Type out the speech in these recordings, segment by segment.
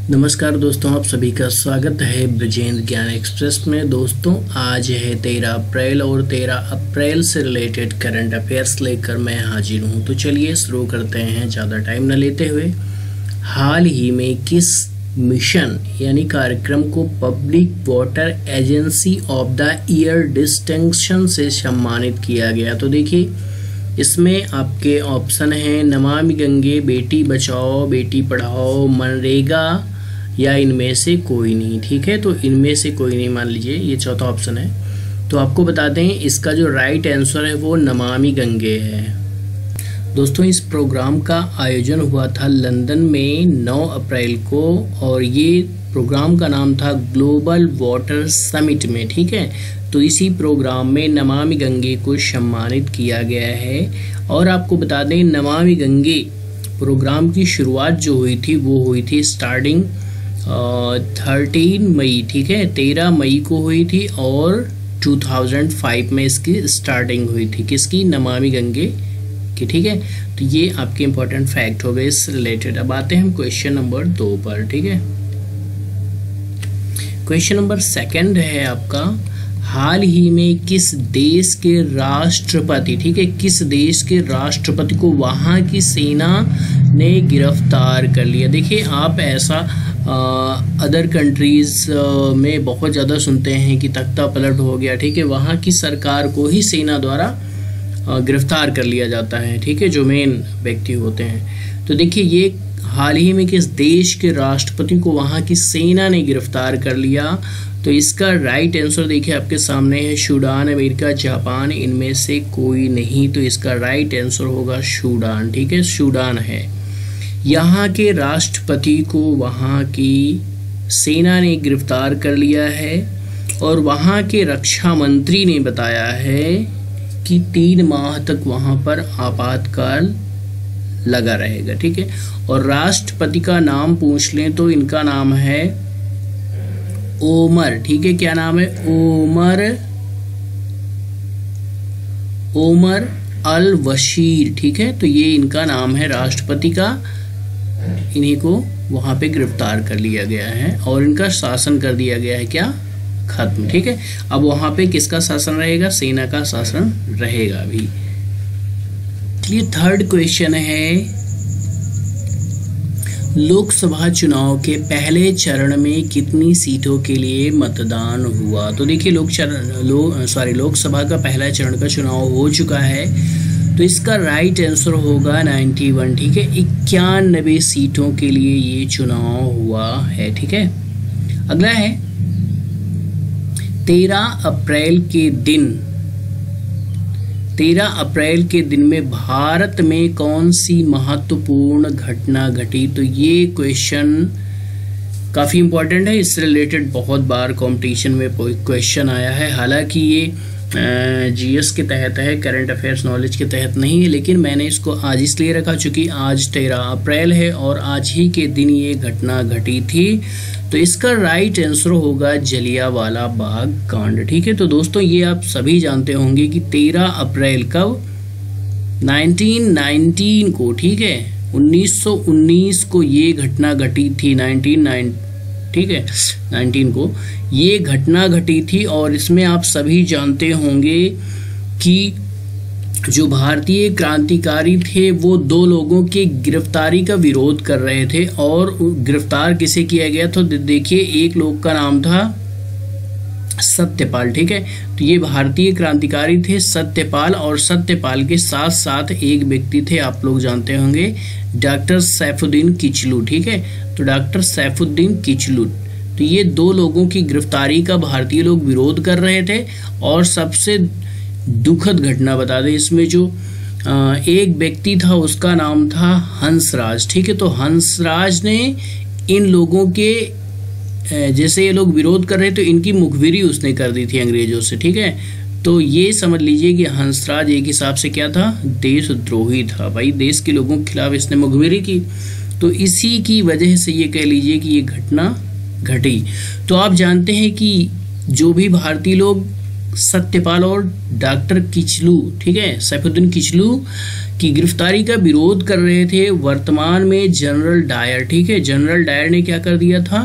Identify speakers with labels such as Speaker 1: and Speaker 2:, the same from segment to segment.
Speaker 1: नमस्कार दोस्तों, आप सभी का स्वागत है ब्रजेंद्र ज्ञान एक्सप्रेस में। दोस्तों आज है 13 अप्रैल और 13 अप्रैल से रिलेटेड करंट अफेयर्स लेकर मैं हाजिर हूं। तो चलिए शुरू करते हैं ज़्यादा टाइम न लेते हुए। हाल ही में किस मिशन यानी कार्यक्रम को public water agency of the year distinction से सम्मानित किया गया? तो देखिए इसमें आपके ऑप्शन हैं नमामि गंगे, बेटी बचाओ बेटी पढ़ाओ, मनरेगा या इनमें से कोई नहीं। ठीक है, तो इनमें से कोई नहीं मान लीजिए, ये चौथा ऑप्शन है। तो आपको बता दें इसका जो राइट आंसर है वो नमामि गंगे है। दोस्तों इस प्रोग्राम का आयोजन हुआ था लंदन में 9 अप्रैल को और ये प्रोग्राम का नाम था ग्लोबल वाटर समिट में। ठीक है, तो इसी प्रोग्राम में नमामि गंगे को सम्मानित किया गया है। और आपको बता दें नमामि गंगे प्रोग्राम की शुरुआत जो हुई थी वो हुई थी स्टार्टिंग 13 मई। ठीक है, 13 मई को हुई थी और 2005 में इसकी स्टार्टिंग हुई थी। किसकी? नमामि गंगे की। ठीक है, तो ये आपके इंपॉर्टेंट फैक्ट हो गए इस रिलेटेड। अब आते हैं हम क्वेश्चन नंबर 2 पर। ठीक है, क्वेश्चन नंबर 2 है आपका, हाल ही में किस देश के राष्ट्रपति, ठीक है, किस देश के राष्ट्रपति को वहां की सेना ने गिरफ्तार कर लिया? देखिए आप ऐसा अदर कंट्रीज में बहुत ज़्यादा सुनते हैं कि तख्ता पलट हो गया। ठीक है, वहाँ की सरकार को ही सेना द्वारा गिरफ्तार कर लिया जाता है। ठीक है, जो मेन व्यक्ति होते हैं। तो देखिए ये हाल ही में किस देश के राष्ट्रपति को वहाँ की सेना ने गिरफ्तार कर लिया? तो इसका राइट आंसर देखिए आपके सामने है सूडान, अमेरिका, जापान, इनमें से कोई नहीं। तो इसका राइट आंसर होगा सूडान। ठीक है, सूडान है। यहाँ के राष्ट्रपति को वहाँ की सेना ने गिरफ्तार कर लिया है और वहाँ के रक्षा मंत्री ने बताया है कि 3 माह तक वहाँ पर आपातकाल लगा रहेगा। ठीक है, और राष्ट्रपति का नाम पूछ लें तो इनका नाम है ओमर। ठीक है, क्या नाम है? ओमर अल बशीर। ठीक है, तो ये इनका नाम है राष्ट्रपति का। इन्हीं को वहां पे गिरफ्तार कर लिया गया है और इनका शासन कर दिया गया है क्या? खत्म। ठीक है, अब वहां पे किसका शासन रहेगा? सेना का शासन रहेगा अभी। चलिए 3rd क्वेश्चन है, लोकसभा चुनाव के पहले चरण में कितनी सीटों के लिए मतदान हुआ? तो देखिए लोकसभा का पहला चरण का चुनाव हो चुका है, तो इसका राइट आंसर होगा 91। ठीक है, 91 सीटों के लिए ये चुनाव हुआ है। ठीक है, अगला है 13 अप्रैल के दिन में भारत में कौन सी महत्वपूर्ण घटना घटी? तो ये क्वेश्चन काफ़ी इंपॉर्टेंट है, इससे रिलेटेड बहुत बार कंपटीशन में क्वेश्चन आया है। हालांकि ये जीएस के तहत है, करंट अफेयर्स नॉलेज के तहत नहीं है, लेकिन मैंने इसको आज इसलिए रखा चूँकि आज 13 अप्रैल है और आज ही के दिन ये घटना घटी थी। तो इसका राइट आंसर होगा जलियांवाला बाग कांड। ठीक है, तो दोस्तों ये आप सभी जानते होंगे कि 13 अप्रैल कब? 1919 को। ठीक है, 1919 को ये घटना घटी थी। 19 को ये घटना घटी थी और इसमें आप सभी जानते होंगे कि जो भारतीय क्रांतिकारी थे वो 2 लोगों की गिरफ्तारी का विरोध कर रहे थे। और गिरफ्तार किसे किया गया? तो देखिए एक लोग का नाम था सत्यपाल। ठीक है, तो ये भारतीय क्रांतिकारी थे सत्यपाल, और सत्यपाल के साथ साथ एक व्यक्ति थे, आप लोग जानते होंगे, डॉक्टर सैफुद्दीन किचलू। ठीक है, तो डॉक्टर सैफुद्दीन किचलू, तो ये 2 लोगों की गिरफ्तारी का भारतीय लोग विरोध कर रहे थे। और सबसे दुखद घटना बता दें, इसमें जो एक व्यक्ति था उसका नाम था हंसराज। ठीक है, तो हंसराज ने इन लोगों के जैसे ये लोग विरोध कर रहे थे तो इनकी मुखबिरी उसने कर दी थी अंग्रेजों से। ठीक है, तो ये समझ लीजिए कि हंसराज एक हिसाब से क्या था? देशद्रोही था। भाई देश के लोगों के खिलाफ इसने मुखबिरी की, तो इसी की वजह से ये कह लीजिए कि ये घटना घटी। तो आप जानते हैं कि जो भी भारतीय लोग सत्यपाल और डॉक्टर किचलू, ठीक है, सैफुद्दीन किचलू की गिरफ्तारी का विरोध कर रहे थे। वर्तमान में जनरल डायर, ठीक है, जनरल डायर ने क्या कर दिया था,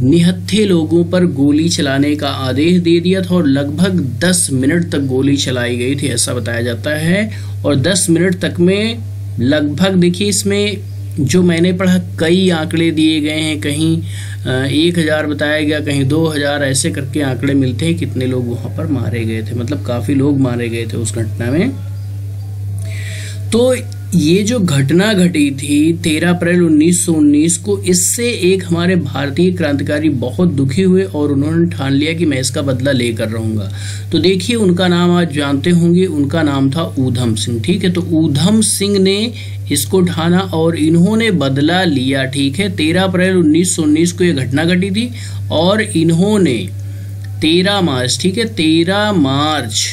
Speaker 1: निहत्थे लोगों पर गोली चलाने का आदेश दे दिया था और लगभग 10 मिनट तक गोली चलाई गई थी, ऐसा बताया जाता है। और 10 मिनट तक में लगभग, देखिए इसमें जो मैंने पढ़ा कई आंकड़े दिए गए हैं, कहीं 1000 बताया गया, कहीं 2000, ऐसे करके आंकड़े मिलते हैं कितने लोग वहां पर मारे गए थे, मतलब काफी लोग मारे गए थे उस घटना में। तो ये जो घटना घटी थी 13 अप्रैल 1919 को, इससे एक हमारे भारतीय क्रांतिकारी बहुत दुखी हुए और उन्होंने ठान लिया कि मैं इसका बदला लेकर रहूंगा। तो देखिए उनका नाम आज जानते होंगे, उनका नाम था ऊधम सिंह, ठीक है। तो ऊधम सिंह ने इसको ठाना और इन्होंने बदला लिया, ठीक है। 13 अप्रैल 1919 को ये घटना घटी थी और इन्होंने 13 मार्च, ठीक है, 13 मार्च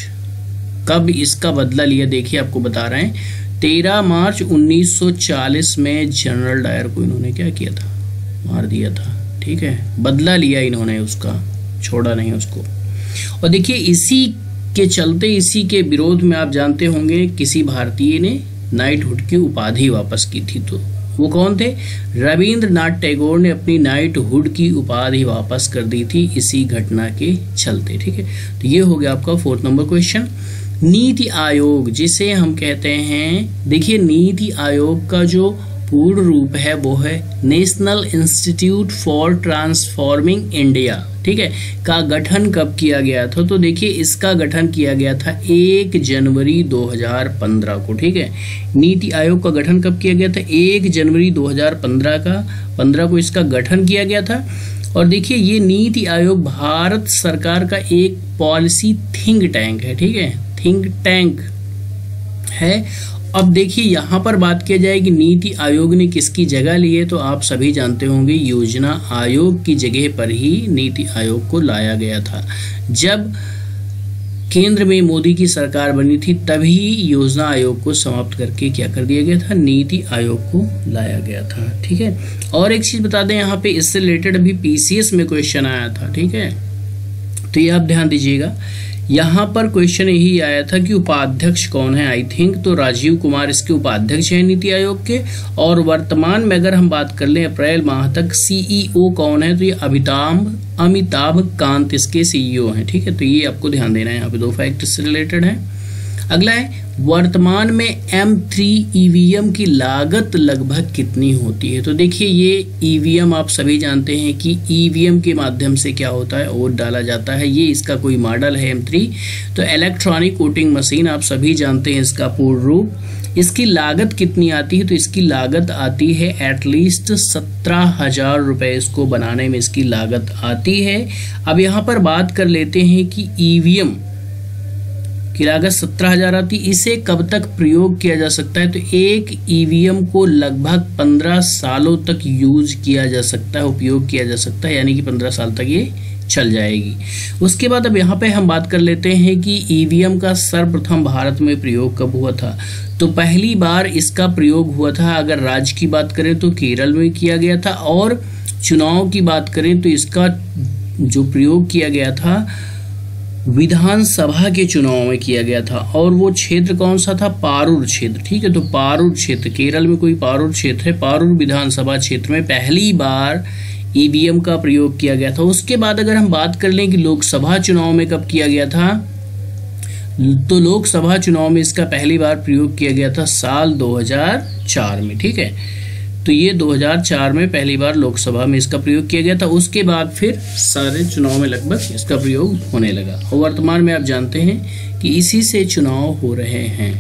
Speaker 1: कब इसका बदला लिया, देखिए आपको बता रहे हैं। 13 मार्च 1940 में जनरल डायर को इन्होंने क्या किया था, मार दिया था, ठीक है। बदला लिया इन्होंने उसका, छोड़ा नहीं उसको। और देखिए इसी के चलते, इसी के विरोध में आप जानते होंगे किसी भारतीय ने नाइटहुड की उपाधि वापस की थी। तो वो कौन थे, रविंद्रनाथ टैगोर ने अपनी नाइटहुड की उपाधि वापस कर दी थी इसी घटना के चलते, ठीक है। तो ये हो गया आपका 4th number question. NITI Aayog जिसे हम कहते हैं, देखिए नीति आयोग का जो पूर्ण रूप है वो है national institute for transforming India, ठीक है, का गठन कब किया गया था। तो देखिए इसका गठन किया गया था 1 जनवरी 2015 को, ठीक है। नीति आयोग का गठन कब किया गया था, 1 जनवरी 2015 को इसका गठन किया गया था। और देखिए ये नीति आयोग भारत सरकार का एक पॉलिसी थिंक टैंक है, ठीक है, थिंक टैंक है। अब देखिए यहाँ पर बात किया जाए कि नीति आयोग ने किसकी जगह ली है, तो आप सभी जानते होंगे योजना आयोग की जगह पर ही नीति आयोग को लाया गया था। जब केंद्र में मोदी की सरकार बनी थी तभी योजना आयोग को समाप्त करके क्या कर दिया गया था, नीति आयोग को लाया गया था, ठीक है। और एक चीज बता दें यहाँ पे, इससे रिलेटेड अभी पीसीएस में क्वेश्चन आया था, ठीक है। तो ये आप ध्यान दीजिएगा, यहाँ पर क्वेश्चन यही आया था कि उपाध्यक्ष कौन है। आई थिंक तो राजीव कुमार इसके उपाध्यक्ष हैं नीति आयोग के। और वर्तमान में अगर हम बात कर लें अप्रैल माह तक, सीईओ कौन है, तो ये अमिताभ कांत इसके सीईओ हैं, ठीक है। तो ये आपको ध्यान देना है, यहाँ पे 2 फैक्ट इससे रिलेटेड है। अगला है वर्तमान में M3 ईवीएम की लागत लगभग कितनी होती है। तो देखिए ये ईवीएम आप सभी जानते हैं कि ईवीएम के माध्यम से क्या होता है, वोट डाला जाता है। ये इसका कोई मॉडल है M3, तो इलेक्ट्रॉनिक वोटिंग मशीन, आप सभी जानते हैं इसका पूर्ण रूप। इसकी लागत कितनी आती है, तो इसकी लागत आती है एटलीस्ट 17,000 रुपए इसको बनाने में इसकी लागत आती है। अब यहाँ पर बात कर लेते हैं कि ईवीएम की लागत 17,000 आती, इसे कब तक प्रयोग किया जा सकता है। तो एक ईवीएम को लगभग 15 सालों तक यूज किया जा सकता है, उपयोग किया जा सकता है, यानी कि 15 साल तक ये चल जाएगी। उसके बाद अब यहाँ पे हम बात कर लेते हैं कि ईवीएम का सर्वप्रथम भारत में प्रयोग कब हुआ था। तो पहली बार इसका प्रयोग हुआ था, अगर राज्य की बात करें तो केरल में किया गया था। और चुनाव की बात करें तो इसका जो प्रयोग किया गया था विधानसभा के चुनाव में किया गया था। और वो क्षेत्र कौन सा था, पारूर क्षेत्र, ठीक है। तो पारूर क्षेत्र, केरल में कोई पारूर क्षेत्र है, पारूर विधानसभा क्षेत्र में पहली बार ईवीएम का प्रयोग किया गया था। उसके बाद अगर हम बात कर लें कि लोकसभा चुनाव में कब किया गया था, तो लोकसभा चुनाव में इसका पहली बार प्रयोग किया गया था साल 2004 में, ठीक है। तो ये 2004 में पहली बार लोकसभा में इसका प्रयोग किया गया था। उसके बाद फिर सारे चुनाव में लगभग इसका प्रयोग होने लगा और वर्तमान में आप जानते हैं कि इसी से चुनाव हो रहे हैं।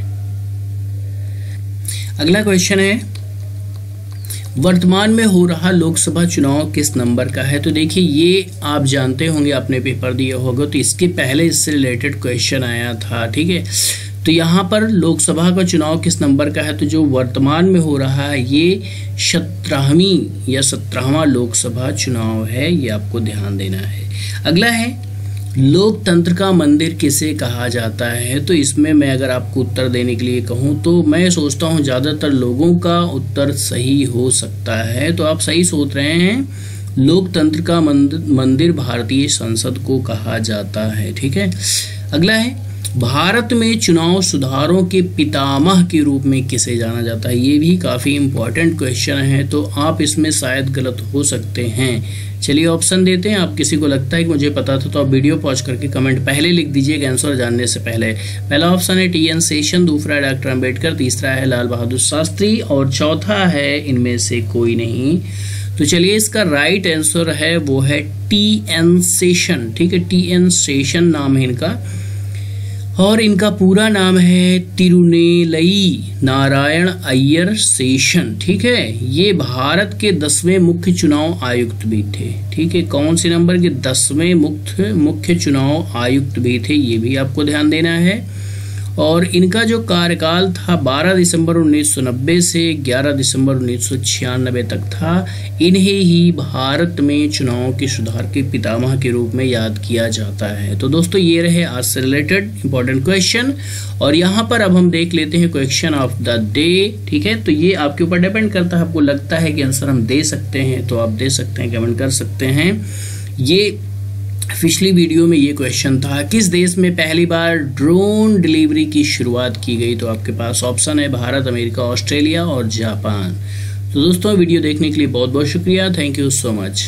Speaker 1: अगला क्वेश्चन है वर्तमान में हो रहा लोकसभा चुनाव किस नंबर का है। तो देखिए ये आप जानते होंगे, आपने पेपर दिया होगा, तो इसके पहले इससे रिलेटेड क्वेश्चन आया था, ठीक है। तो यहाँ पर लोकसभा का चुनाव किस नंबर का है, तो जो वर्तमान में हो रहा है ये 17वीं या 17वां लोकसभा चुनाव है, ये आपको ध्यान देना है। अगला है लोकतंत्र का मंदिर किसे कहा जाता है। तो इसमें मैं अगर आपको उत्तर देने के लिए कहूँ तो मैं सोचता हूँ ज़्यादातर लोगों का उत्तर सही हो सकता है। तो आप सही सोच रहे हैं, लोकतंत्र का मंदिर भारतीय संसद को कहा जाता है। ठीक है, अगला है भारत में चुनाव सुधारों के पितामह के रूप में किसे जाना जाता है। ये भी काफ़ी इंपॉर्टेंट क्वेश्चन है, तो आप इसमें शायद गलत हो सकते हैं। चलिए ऑप्शन देते हैं। आप किसी को लगता है कि मुझे पता था तो आप वीडियो पॉज करके कमेंट पहले लिख दीजिएगा आंसर जानने से पहले। पहला ऑप्शन है टी.एन. शेषन, दूसरा डॉक्टर अंबेडकर, तीसरा है लाल बहादुर शास्त्री और चौथा है इनमें से कोई नहीं। तो चलिए इसका राइट आंसर है वो है टी.एन. शेषन। ठीक है, टी.एन. शेषन नाम है इनका और इनका पूरा नाम है तिरुनेलई नारायण अय्यर शेषन। ठीक है, ये भारत के 10वें मुख्य चुनाव आयुक्त भी थे। ठीक है, कौन से नंबर के 10वें मुख्य चुनाव आयुक्त भी थे, ये भी आपको ध्यान देना है। और इनका जो कार्यकाल था 12 दिसंबर 1990 से 11 दिसंबर 1996 तक था। इन्हें ही भारत में चुनाव के सुधार के पितामह के रूप में याद किया जाता है। तो दोस्तों ये रहे आज से रिलेटेड इंपॉर्टेंट क्वेश्चन और यहाँ पर अब हम देख लेते हैं क्वेश्चन ऑफ द डे। ठीक है, तो ये आपके ऊपर डिपेंड करता है, आपको लगता है कि आंसर हम दे सकते हैं तो आप दे सकते हैं, कमेंट कर सकते हैं। ये पिछली वीडियो में ये क्वेश्चन था किस देश में पहली बार ड्रोन डिलीवरी की शुरुआत की गई। तो आपके पास ऑप्शन है भारत, अमेरिका, ऑस्ट्रेलिया और जापान। तो दोस्तों वीडियो देखने के लिए बहुत बहुत शुक्रिया। Thank you so much.